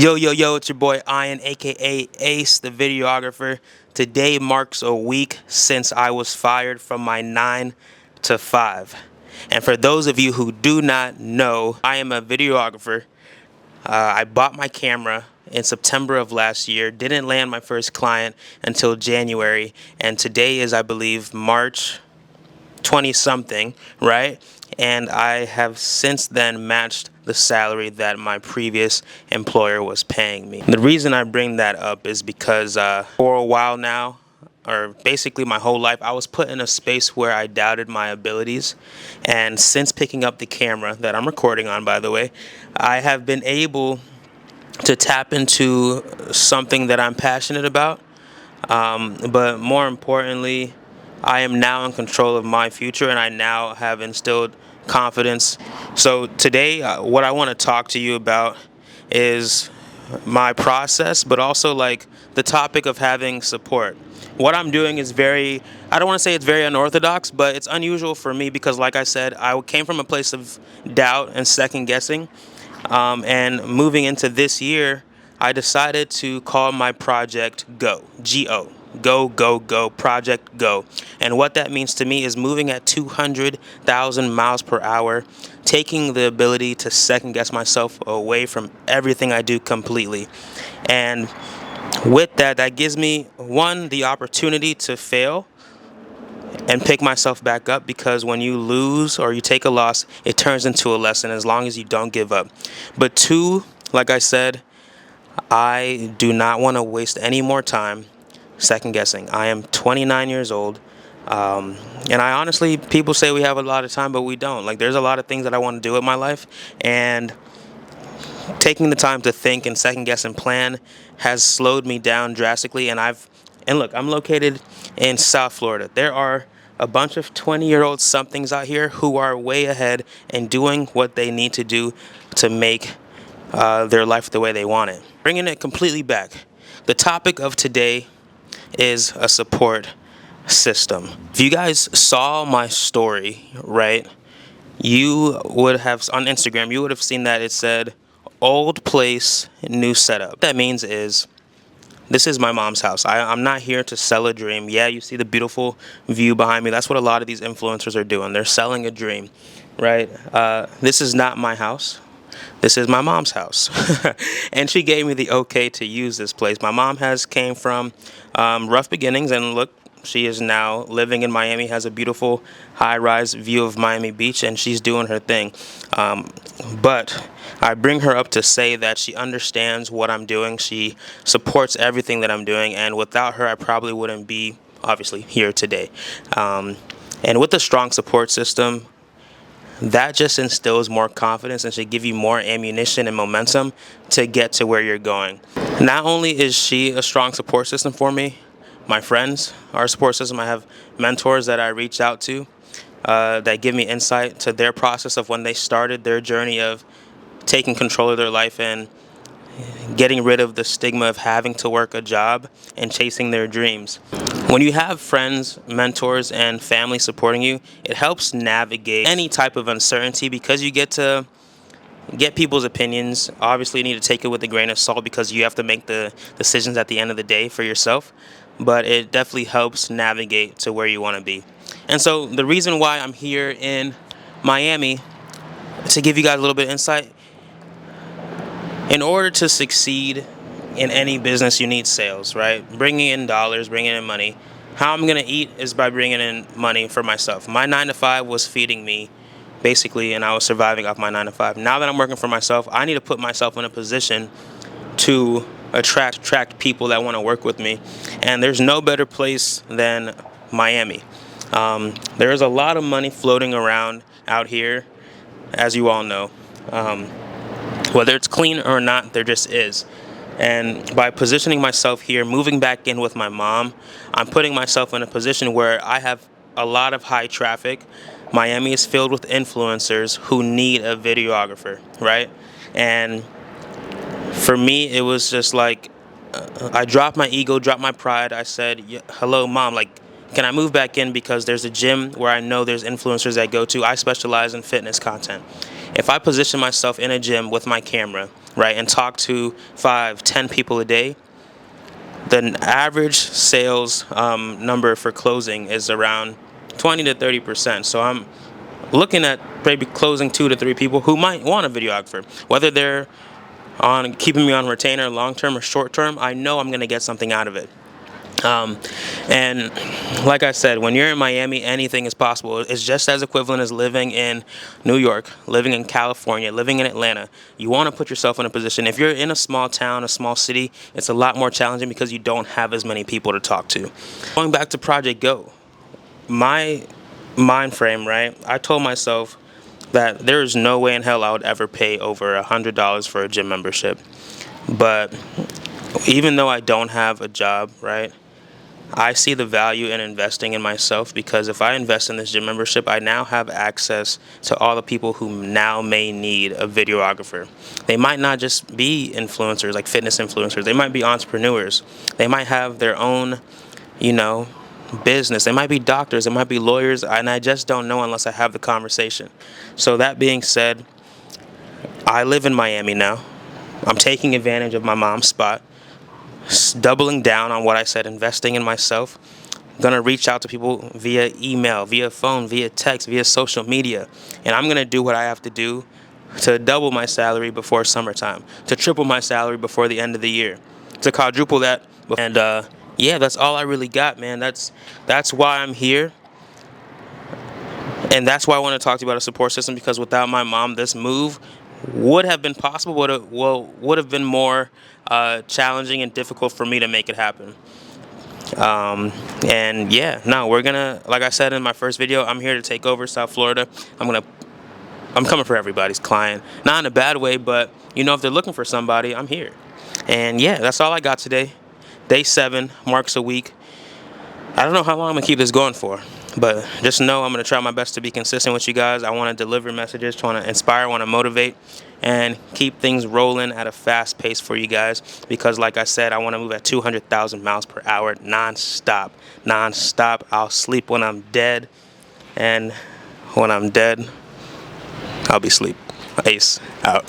Yo, yo, yo, it's your boy Ian, aka Ace, the videographer. Today marks a week since I was fired from my 9 to 5. And for those of you who do not know, I am a videographer. I bought my camera in September of last year, didn't land my first client until January, and today is, I believe, March 20 something, right? And I have since then matched the salary that my previous employer was paying me. The reason I bring that up is because for a while now, or basically my whole life, I was put in a space where I doubted my abilities. And since picking up the camera that I'm recording on, by the way, I have been able to tap into something that I'm passionate about. But more importantly, I am now in control of my future, and I now have instilled confidence. So today, what I want to talk to you about is my process, but also like the topic of having support. What I'm doing is I don't want to say it's very unorthodox, but it's unusual for me because, like I said, I came from a place of doubt and second guessing. And moving into this year, I decided to call my project GO, G-O. Go, go, go, Project Go. And what that means to me is moving at 200,000 miles per hour, taking the ability to second guess myself away from everything I do completely. And with that, that gives me, one, the opportunity to fail and pick myself back up, because when you lose or you take a loss, it turns into a lesson as long as you don't give up. But two, like I said, I do not want to waste any more time second guessing. I am 29 years old. And I honestly, people say we have a lot of time, but we don't. Like, there's a lot of things that I want to do with my life, and taking the time to think and second guess and plan has slowed me down drastically. And look, I'm located in South Florida. There are a bunch of 20-year-old somethings out here who are way ahead and doing what they need to do to make their life the way they want it. Bringing it completely back. The topic of today is a support system. If you guys saw my story, right, you would have, on Instagram, you would have seen that it said old place, new setup. What that means is, this is my mom's house. I'm not here to sell a dream. Yeah, you see the beautiful view behind me. That's what a lot of these influencers are doing. They're selling a dream, right? This is not my house. This is my mom's house. And she gave me the okay to use this place. My mom came from rough beginnings, and look, she is now living in Miami, has a beautiful high-rise view of Miami Beach, and she's doing her thing. But I bring her up to say that she understands what I'm doing. She supports everything that I'm doing, and without her, I probably wouldn't be, obviously, here today. And with a strong support system, that just instills more confidence and should give you more ammunition and momentum to get to where you're going. Not only is she a strong support system for me, my friends are a support system. I have mentors that I reach out to that give me insight to their process of when they started their journey of taking control of their life and getting rid of the stigma of having to work a job and chasing their dreams. When you have friends, mentors, and family supporting you, it helps navigate any type of uncertainty because you get to get people's opinions. Obviously, you need to take it with a grain of salt because you have to make the decisions at the end of the day for yourself. But it definitely helps navigate to where you want to be. And so the reason why I'm here in Miami, to give you guys a little bit of insight, in order to succeed in any business, you need sales, right? Bringing in dollars, bringing in money. How I'm going to eat is by bringing in money for myself. My 9 to 5 was feeding me, basically, and I was surviving off my 9 to 5. Now that I'm working for myself, I need to put myself in a position to attract people that want to work with me. And there's no better place than Miami. There is a lot of money floating around out here, as you all know. Whether it's clean or not, there just is. And by positioning myself here, moving back in with my mom, I'm putting myself in a position where I have a lot of high traffic. Miami is filled with influencers who need a videographer, right? And for me, it was just like, I dropped my ego, dropped my pride. I said, hello, Mom, like, can I move back in because there's a gym where I know there's influencers that go to. I specialize in fitness content. If I position myself in a gym with my camera right, and talk to 5, 10 people a day, the average sales number for closing is around 20 to 30%. So I'm looking at maybe closing 2 to 3 people who might want a videographer, whether they're on keeping me on retainer long term or short term. I know I'm going to get something out of it. And like I said, when you're in Miami, anything is possible. It's just as equivalent as living in New York, living in California, living in Atlanta. You want to put yourself in a position. If you're in a small town, a small city, it's a lot more challenging because you don't have as many people to talk to. Going back to Project Go, my mind frame, right? I told myself that there is no way in hell I would ever pay over $100 for a gym membership. But even though I don't have a job, right, I see the value in investing in myself, because if I invest in this gym membership, I now have access to all the people who now may need a videographer. They might not just be influencers, like fitness influencers. They might be entrepreneurs. They might have their own, you know, business. They might be doctors. They might be lawyers. And I just don't know unless I have the conversation. So that being said, I live in Miami now. I'm taking advantage of my mom's spot, doubling down on what I said, investing in myself. I'm going to reach out to people via email, via phone, via text, via social media. And I'm going to do what I have to do to double my salary before summertime, to triple my salary before the end of the year, to quadruple that. And yeah, that's all I really got, man. That's why I'm here. And that's why I want to talk to you about a support system, because without my mom, this move would have been possible, would have been more challenging and difficult for me to make it happen. And yeah, no, we're gonna, like I said in my first video, I'm here to take over South Florida. I'm coming for everybody's client, not in a bad way, but you know, if they're looking for somebody, I'm here. And yeah, that's all I got today. Day 7 marks a week. I don't know how long I'm gonna keep this going for, but just know I'm going to try my best to be consistent with you guys. I want to deliver messages, trying to inspire, want to motivate, and keep things rolling at a fast pace for you guys. Because like I said, I want to move at 200,000 miles per hour non-stop. Non-stop. I'll sleep when I'm dead. And when I'm dead, I'll be asleep. Ace out.